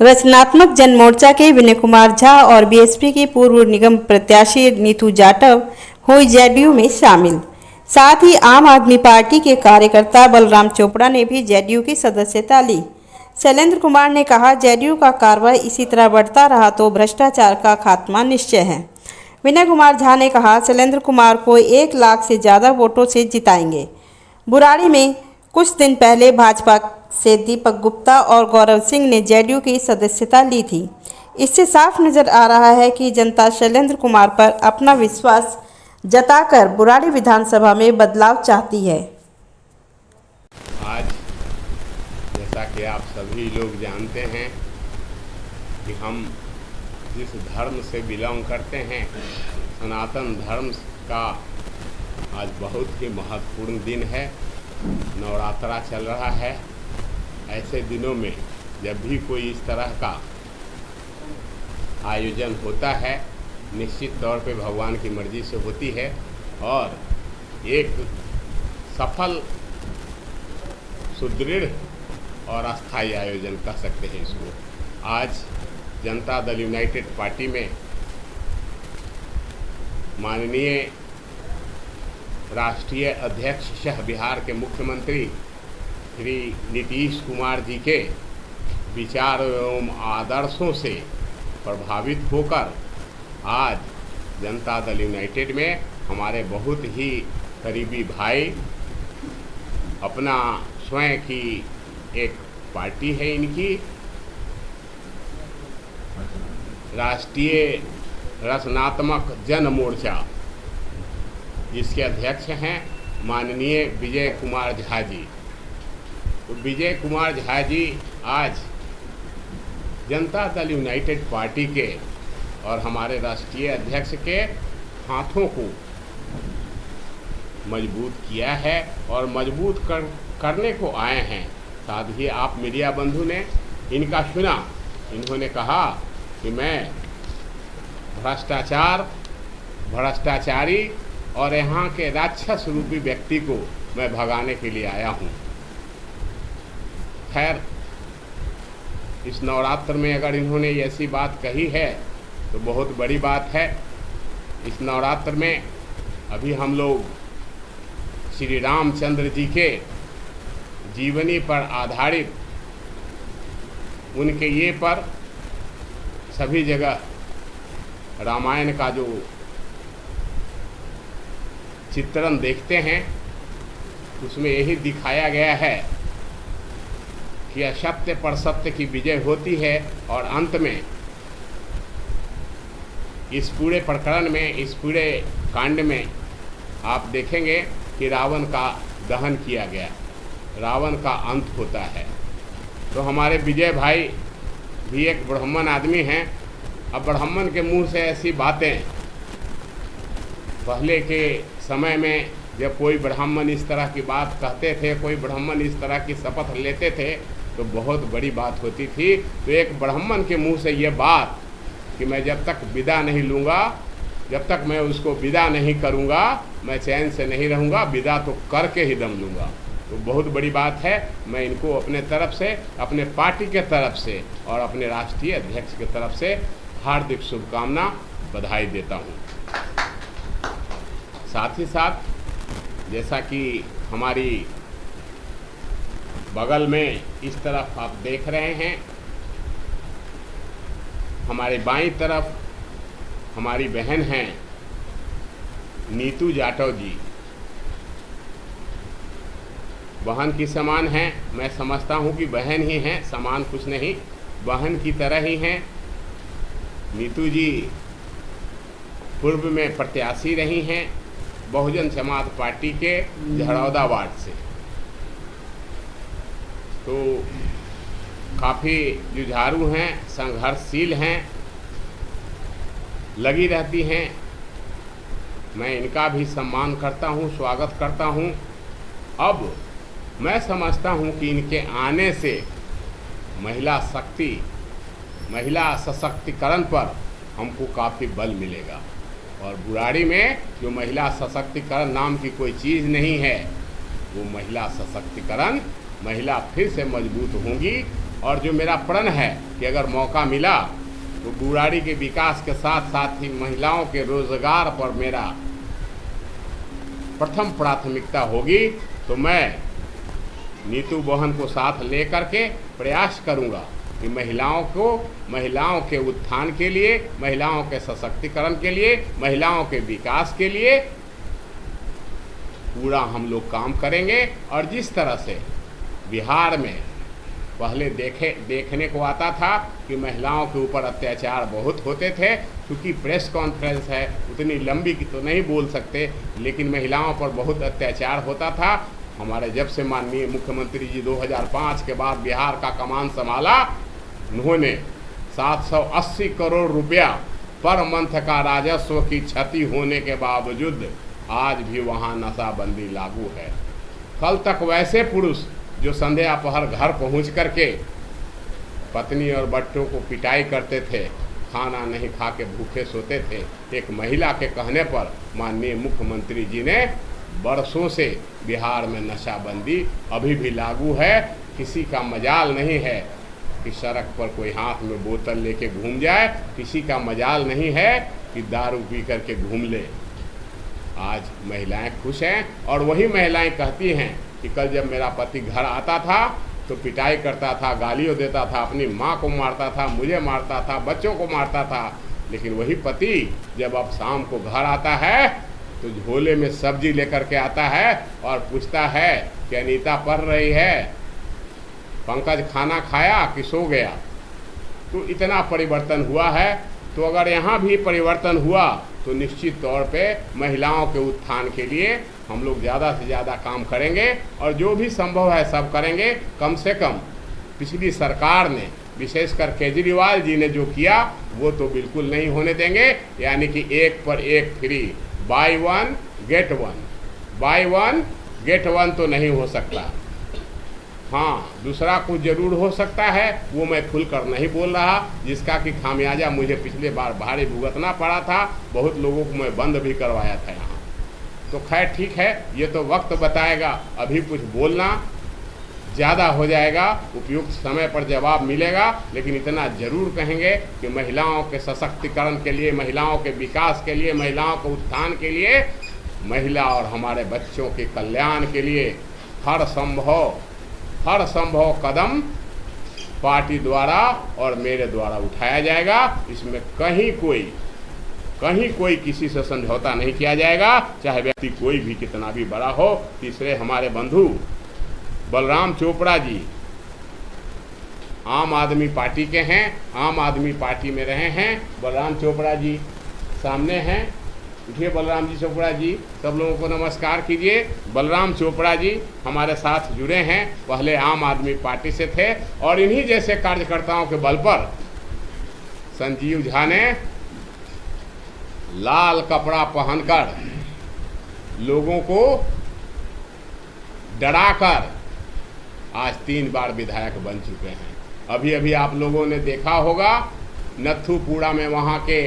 रचनात्मक जन मोर्चा के विनय कुमार झा और बीएसपी की पूर्व निगम प्रत्याशी नीतू जाटव हुई जेडीयू में शामिल। साथ ही आम आदमी पार्टी के कार्यकर्ता बलराम चोपड़ा ने भी जेडीयू की सदस्यता ली। शैलेंद्र कुमार ने कहा, जेडीयू का कार्रवाई इसी तरह बढ़ता रहा तो भ्रष्टाचार का खात्मा निश्चय है। विनय कुमार झा ने कहा, शैलेंद्र कुमार को 1 लाख से ज़्यादा वोटों से जिताएंगे। बुराड़ी में कुछ दिन पहले भाजपा से दीपक गुप्ता और गौरव सिंह ने जेडीयू की सदस्यता ली थी। इससे साफ नजर आ रहा है कि जनता शैलेंद्र कुमार पर अपना विश्वास जताकर बुराड़ी विधानसभा में बदलाव चाहती है। आज जैसा कि आप सभी लोग जानते हैं कि हम जिस धर्म से बिलोंग करते हैं, सनातन धर्म का आज बहुत ही महत्वपूर्ण दिन है। नवरात्रा चल रहा है। ऐसे दिनों में जब भी कोई इस तरह का आयोजन होता है, निश्चित तौर पे भगवान की मर्जी से होती है और एक सफल, सुदृढ़ और अस्थायी आयोजन कह सकते हैं इसको। आज जनता दल यूनाइटेड पार्टी में माननीय राष्ट्रीय अध्यक्ष सह बिहार के मुख्यमंत्री श्री नीतीश कुमार जी के विचार एवं आदर्शों से प्रभावित होकर आज जनता दल यूनाइटेड में हमारे बहुत ही करीबी भाई, अपना स्वयं की एक पार्टी है इनकी, राष्ट्रीय रचनात्मक जन मोर्चा, जिसके अध्यक्ष हैं माननीय विजय कुमार झा जी। तो विजय कुमार झा जी आज जनता दल यूनाइटेड पार्टी के और हमारे राष्ट्रीय अध्यक्ष के हाथों को मजबूत किया है और मजबूत करने को आए हैं। साथ ही आप मीडिया बंधु ने इनका सुना, इन्होंने कहा कि मैं भ्रष्टाचारी और यहाँ के राक्षस रूपी व्यक्ति को मैं भगाने के लिए आया हूँ। खैर, इस नवरात्र में अगर इन्होंने ऐसी बात कही है तो बहुत बड़ी बात है। इस नवरात्र में अभी हम लोग श्री रामचंद्र जी के जीवनी पर आधारित उनके ये पर सभी जगह रामायण का जो चित्रण देखते हैं, उसमें यही दिखाया गया है कि असत्य पर सत्य की विजय होती है और अंत में इस पूरे प्रकरण में, इस पूरे कांड में आप देखेंगे कि रावण का दहन किया गया, रावण का अंत होता है। तो हमारे विजय भाई भी एक ब्राह्मण आदमी हैं। अब ब्राह्मण के मुंह से ऐसी बातें, पहले के समय में जब कोई ब्राह्मण इस तरह की बात कहते थे, कोई ब्राह्मण इस तरह की शपथ लेते थे तो बहुत बड़ी बात होती थी। तो एक ब्राह्मण के मुंह से ये बात कि मैं जब तक विदा नहीं लूँगा, जब तक मैं उसको विदा नहीं करूँगा, मैं चैन से नहीं रहूँगा, विदा तो करके ही दम लूँगा, तो बहुत बड़ी बात है। मैं इनको अपने तरफ से, अपने पार्टी के तरफ से और अपने राष्ट्रीय अध्यक्ष के तरफ से हार्दिक शुभकामना, बधाई देता हूँ। साथ ही साथ जैसा कि हमारी बगल में इस तरफ आप देख रहे हैं, हमारे बाईं तरफ हमारी बहन हैं नीतू जाटव जी। बहन की समान हैं, मैं समझता हूं कि बहन ही हैं, समान कुछ नहीं, बहन की तरह ही हैं। नीतू जी पूर्व में प्रत्याशी रही हैं बहुजन समाज पार्टी के झड़ौदा वार्ड से। तो काफ़ी जुझारू हैं, संघर्षशील हैं, लगी रहती हैं। मैं इनका भी सम्मान करता हूं, स्वागत करता हूं। अब मैं समझता हूं कि इनके आने से महिला शक्ति, महिला सशक्तिकरण पर हमको काफ़ी बल मिलेगा। और बुराड़ी में जो महिला सशक्तिकरण नाम की कोई चीज़ नहीं है, वो महिला सशक्तिकरण, महिला फिर से मजबूत होंगी और जो मेरा प्रण है कि अगर मौका मिला तो गुराड़ी के विकास के साथ साथ ही महिलाओं के रोजगार पर मेरा प्रथम प्राथमिकता होगी, तो मैं नीतू बहन को साथ लेकर के प्रयास करूंगा कि महिलाओं के उत्थान के लिए, महिलाओं के सशक्तिकरण के लिए, महिलाओं के विकास के लिए पूरा हम लोग काम करेंगे। और जिस तरह से बिहार में पहले देखने को आता था कि महिलाओं के ऊपर अत्याचार बहुत होते थे, क्योंकि प्रेस कॉन्फ्रेंस है उतनी लंबी की तो नहीं बोल सकते, लेकिन महिलाओं पर बहुत अत्याचार होता था। हमारे जब से माननीय मुख्यमंत्री जी 2005 के बाद बिहार का कमान संभाला, उन्होंने 780 करोड़ रुपया पर मंथ का राजस्व की क्षति होने के बावजूद आज भी वहाँ नशाबंदी लागू है। कल तक वैसे पुरुष जो संध्या पहर घर पहुँच करके पत्नी और बच्चों को पिटाई करते थे, खाना नहीं खा के भूखे सोते थे, एक महिला के कहने पर माननीय मुख्यमंत्री जी ने बरसों से बिहार में नशाबंदी अभी भी लागू है। किसी का मजाल नहीं है कि सड़क पर कोई हाथ में बोतल लेके घूम जाए, किसी का मजाल नहीं है कि दारू पी करके घूम ले। आज महिलाएं खुश हैं और वही महिलाएं कहती हैं कि कल जब मेरा पति घर आता था तो पिटाई करता था, गालियों देता था, अपनी माँ को मारता था, मुझे मारता था, बच्चों को मारता था, लेकिन वही पति जब अब शाम को घर आता है तो झोले में सब्जी लेकर के आता है और पूछता है कि अनीता पढ़ रही है, पंकज खाना खाया कि सो गया। तो इतना परिवर्तन हुआ है। तो अगर यहाँ भी परिवर्तन हुआ तो निश्चित तौर पे महिलाओं के उत्थान के लिए हम लोग ज़्यादा से ज़्यादा काम करेंगे और जो भी संभव है सब करेंगे। कम से कम पिछली सरकार ने, विशेषकर केजरीवाल जी ने जो किया वो तो बिल्कुल नहीं होने देंगे, यानी कि एक पर एक free, by one get one, by one get one तो नहीं हो सकता। हाँ, दूसरा कुछ जरूर हो सकता है, वो मैं खुलकर नहीं बोल रहा, जिसका कि खामियाजा मुझे पिछले बार भारी भुगतना पड़ा था। बहुत लोगों को मैं बंद भी करवाया था यहाँ। तो खैर ठीक है, ये तो वक्त बताएगा। अभी कुछ बोलना ज़्यादा हो जाएगा, उपयुक्त समय पर जवाब मिलेगा, लेकिन इतना जरूर कहेंगे कि महिलाओं के सशक्तिकरण के लिए, महिलाओं के विकास के लिए, महिलाओं के उत्थान के लिए, महिला और हमारे बच्चों के कल्याण के लिए हर संभव कदम पार्टी द्वारा और मेरे द्वारा उठाया जाएगा। इसमें कहीं कोई किसी से समझौता नहीं किया जाएगा, चाहे व्यक्ति कोई भी कितना भी बड़ा हो। तीसरे हमारे बंधु बलराम चोपड़ा जी आम आदमी पार्टी के हैं, आम आदमी पार्टी में रहे हैं। बलराम चोपड़ा जी सामने हैं, उठिए बलराम जी चोपड़ा जी, सब लोगों को नमस्कार कीजिए। बलराम चोपड़ा जी हमारे साथ जुड़े हैं, पहले आम आदमी पार्टी से थे और इन्हीं जैसे कार्यकर्ताओं के बल पर संजीव झा ने लाल कपड़ा पहनकर लोगों को डराकर आज 3 बार विधायक बन चुके हैं। अभी आप लोगों ने देखा होगा, नथुपुरा में वहाँ के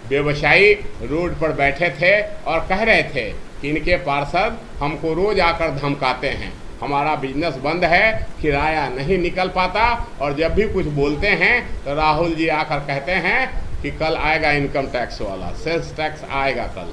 व्यवसायी रोड पर बैठे थे और कह रहे थे कि इनके पार्षद हमको रोज आकर धमकाते हैं, हमारा बिजनेस बंद है, किराया नहीं निकल पाता, और जब भी कुछ बोलते हैं तो राहुल जी आकर कहते हैं कि कल आएगा इनकम टैक्स वाला, सेल्स टैक्स आएगा कल,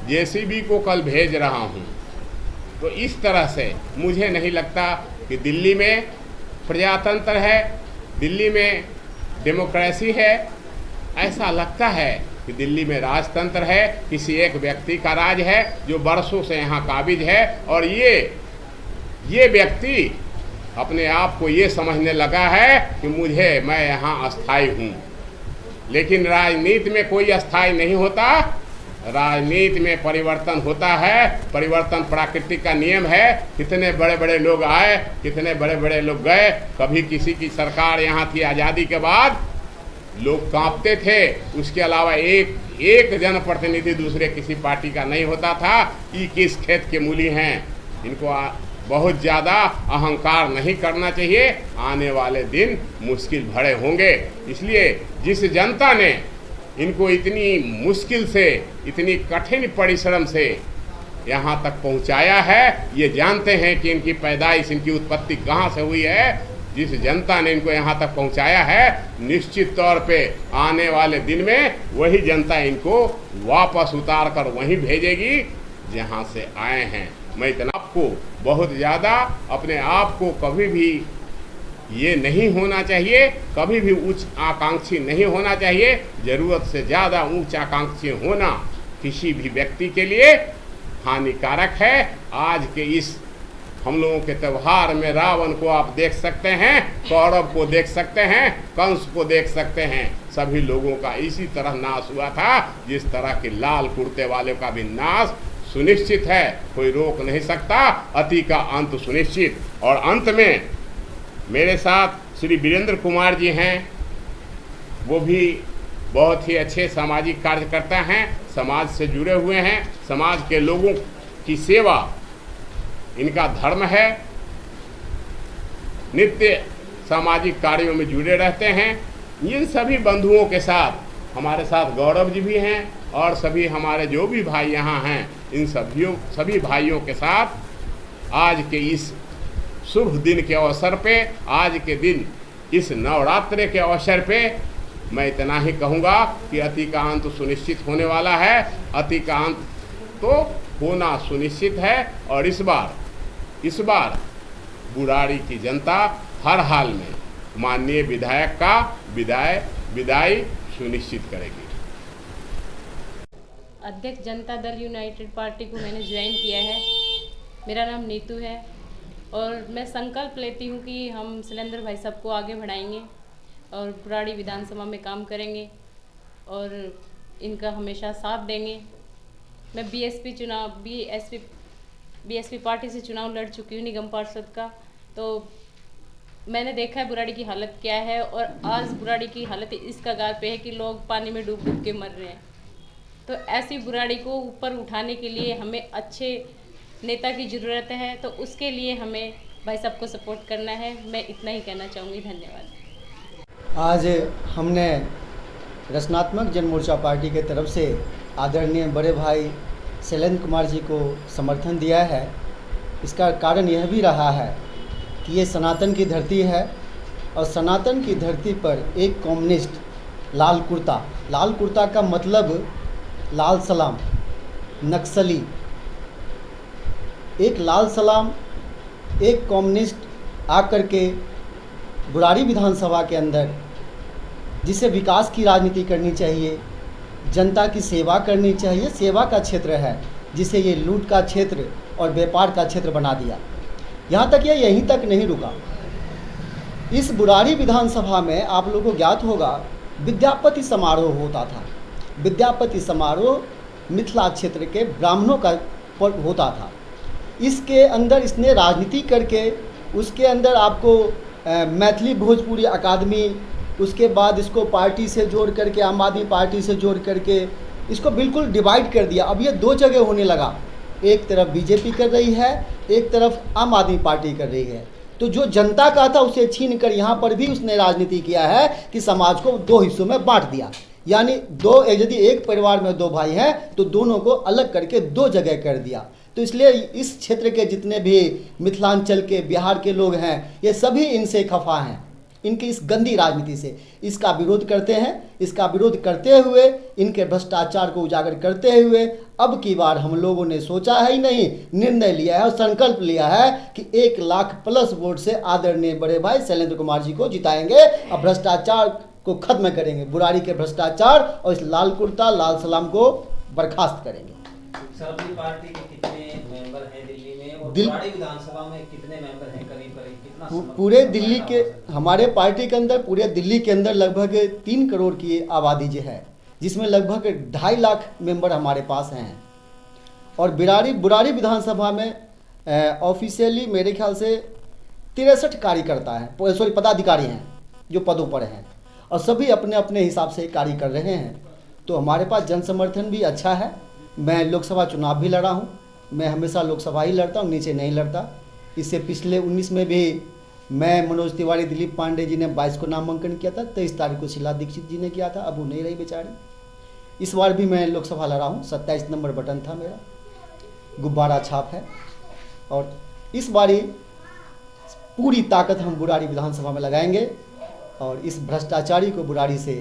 जेसीबी को कल भेज रहा हूँ। तो इस तरह से मुझे नहीं लगता कि दिल्ली में प्रजातंत्र है, दिल्ली में डेमोक्रेसी है। ऐसा लगता है कि दिल्ली में राजतंत्र है, किसी एक व्यक्ति का राज है जो बरसों से यहाँ काबिज है। और ये व्यक्ति अपने आप को ये समझने लगा है कि मैं यहाँ अस्थाई हूँ। लेकिन राजनीति में कोई अस्थाई नहीं होता, राजनीति में परिवर्तन होता है। परिवर्तन प्रकृति का नियम है। कितने बड़े बड़े लोग आए, कितने बड़े बड़े लोग गए। कभी किसी की सरकार यहाँ थी आज़ादी के बाद, लोग कांपते थे, उसके अलावा एक जनप्रतिनिधि दूसरे किसी पार्टी का नहीं होता था। ये किस खेत के मूली हैं, इनको बहुत ज़्यादा अहंकार नहीं करना चाहिए। आने वाले दिन मुश्किल भरे होंगे। इसलिए जिस जनता ने इनको इतनी मुश्किल से, इतनी कठिन परिश्रम से यहाँ तक पहुँचाया है, ये जानते हैं कि इनकी पैदाइश, इनकी उत्पत्ति कहाँ से हुई है। जिस जनता ने इनको यहाँ तक पहुँचाया है, निश्चित तौर पे आने वाले दिन में वही जनता इनको वापस उतार कर वहीं भेजेगी जहाँ से आए हैं। मैं इतना आपको बहुत ज़्यादा अपने आप को कभी भी ये नहीं होना चाहिए, कभी भी उच्च आकांक्षी नहीं होना चाहिए। ज़रूरत से ज़्यादा उच्च आकांक्षी होना किसी भी व्यक्ति के लिए हानिकारक है। आज के इस हम लोगों के त्यौहार में रावण को आप देख सकते हैं, कौरव को देख सकते हैं, कंस को देख सकते हैं। सभी लोगों का इसी तरह नाश हुआ था, जिस तरह के लाल कुर्ते वाले का भी नाश सुनिश्चित है, कोई रोक नहीं सकता। अति का अंत सुनिश्चित। और अंत में मेरे साथ श्री वीरेंद्र कुमार जी हैं, वो भी बहुत ही अच्छे सामाजिक कार्यकर्ता हैं, समाज से जुड़े हुए हैं, समाज के लोगों की सेवा इनका धर्म है, नित्य सामाजिक कार्यों में जुड़े रहते हैं। इन सभी बंधुओं के साथ हमारे साथ गौरव जी भी हैं और सभी हमारे जो भी भाई यहाँ हैं, इन सभी भाइयों के साथ आज के इस शुभ दिन के अवसर पे, आज के दिन इस नवरात्रि के अवसर पे मैं इतना ही कहूँगा कि अति का अंत सुनिश्चित होने वाला है। अति का अंत तो होना सुनिश्चित है। और इस बार बुराड़ी की जनता हर हाल में माननीय विधायक का विदाई सुनिश्चित करेगी। अध्यक्ष जनता दल यूनाइटेड पार्टी को मैंने ज्वाइन किया है। मेरा नाम नीतू है और मैं संकल्प लेती हूँ कि हम शैलेंद्र भाई साहब को आगे बढ़ाएंगे और बुराड़ी विधानसभा में काम करेंगे और इनका हमेशा साथ देंगे। मैं बीएसपी पार्टी से चुनाव लड़ चुकी हूँ निगम पार्षद का, तो मैंने देखा है बुराड़ी की हालत क्या है। और आज बुराड़ी की हालत इस कगार पे है कि लोग पानी में डूब डूब के मर रहे हैं। तो ऐसी बुराड़ी को ऊपर उठाने के लिए हमें अच्छे नेता की ज़रूरत है, तो उसके लिए हमें भाई साहब को सपोर्ट करना है। मैं इतना ही कहना चाहूँगी। धन्यवाद। आज हमने रचनात्मक जन मोर्चा पार्टी के तरफ से आदरणीय बड़े भाई शैलेंद्र कुमार जी को समर्थन दिया है। इसका कारण यह भी रहा है कि ये सनातन की धरती है और सनातन की धरती पर एक कम्युनिस्ट लाल कुर्ता का मतलब लाल सलाम, नक्सली, एक लाल सलाम, एक कम्युनिस्ट आकर के बुराड़ी विधानसभा के अंदर जिसे विकास की राजनीति करनी चाहिए, जनता की सेवा करनी चाहिए, सेवा का क्षेत्र है, जिसे ये लूट का क्षेत्र और व्यापार का क्षेत्र बना दिया। यहाँ तक ये यहीं तक नहीं रुका। इस बुराड़ी विधानसभा में आप लोगों को ज्ञात होगा विद्यापति समारोह होता था। विद्यापति समारोह मिथिला क्षेत्र के ब्राह्मणों का होता था। इसके अंदर इसने राजनीति करके उसके अंदर आपको मैथिली भोजपुरी अकादमी, उसके बाद इसको पार्टी से जोड़ करके आम आदमी पार्टी से जोड़ करके इसको बिल्कुल डिवाइड कर दिया। अब ये दो जगह होने लगा, एक तरफ बीजेपी कर रही है, एक तरफ आम आदमी पार्टी कर रही है। तो जो जनता का था उसे छीन कर यहाँ पर भी उसने राजनीति किया है कि समाज को दो हिस्सों में बांट दिया। यानी यदि एक परिवार में दो भाई हैं तो दोनों को अलग करके दो जगह कर दिया। तो इसलिए इस क्षेत्र के जितने भी मिथिलांचल के, बिहार के लोग हैं, ये सभी इनसे खफा हैं, इनकी इस गंदी राजनीति से। इसका विरोध करते हैं। इसका विरोध करते हुए, इनके भ्रष्टाचार को उजागर करते हुए अब की बार हम लोगों ने सोचा है ही नहीं, निर्णय लिया है और संकल्प लिया है कि 1 लाख प्लस वोट से आदरणीय बड़े भाई शैलेंद्र कुमार जी को जिताएंगे और भ्रष्टाचार को खत्म करेंगे। बुराड़ी के भ्रष्टाचार और इस लाल कुर्ता लाल सलाम को बर्खास्त करेंगे। अपनी पार्टी के कितने मेंबर हैं दिल्ली में और बुराड़ी विधानसभा में कितने मेंबर हैं? करीब कितना? पूरे दिल्ली के, हमारे पार्टी के अंदर पूरे दिल्ली के अंदर लगभग 3 करोड़ की आबादी जो है, जिसमें लगभग 2.5 लाख मेंबर हमारे पास हैं। और बुराड़ी विधानसभा में ऑफिशियली मेरे ख्याल से 63 कार्यकर्ता हैं, पदाधिकारी हैं जो पदों पर हैं और सभी अपने अपने हिसाब से कार्य कर रहे हैं। तो हमारे पास जन समर्थन भी अच्छा है। मैं लोकसभा चुनाव भी लड़ा हूँ, मैं हमेशा लोकसभा ही लड़ता हूँ, नीचे नहीं लड़ता। इससे पिछले 19 में भी मैं, मनोज तिवारी, दिलीप पांडे जी ने 22 को नामांकन किया था, 23 तारीख को शीला दीक्षित जी ने किया था, अब वो नहीं रही बेचारी। इस बार भी मैं लोकसभा लड़ा हूँ, 27 नंबर बटन था मेरा, गुब्बारा छाप है। और इस बारी पूरी ताकत हम बुराड़ी विधानसभा में लगाएंगे और इस भ्रष्टाचारी को बुराड़ी से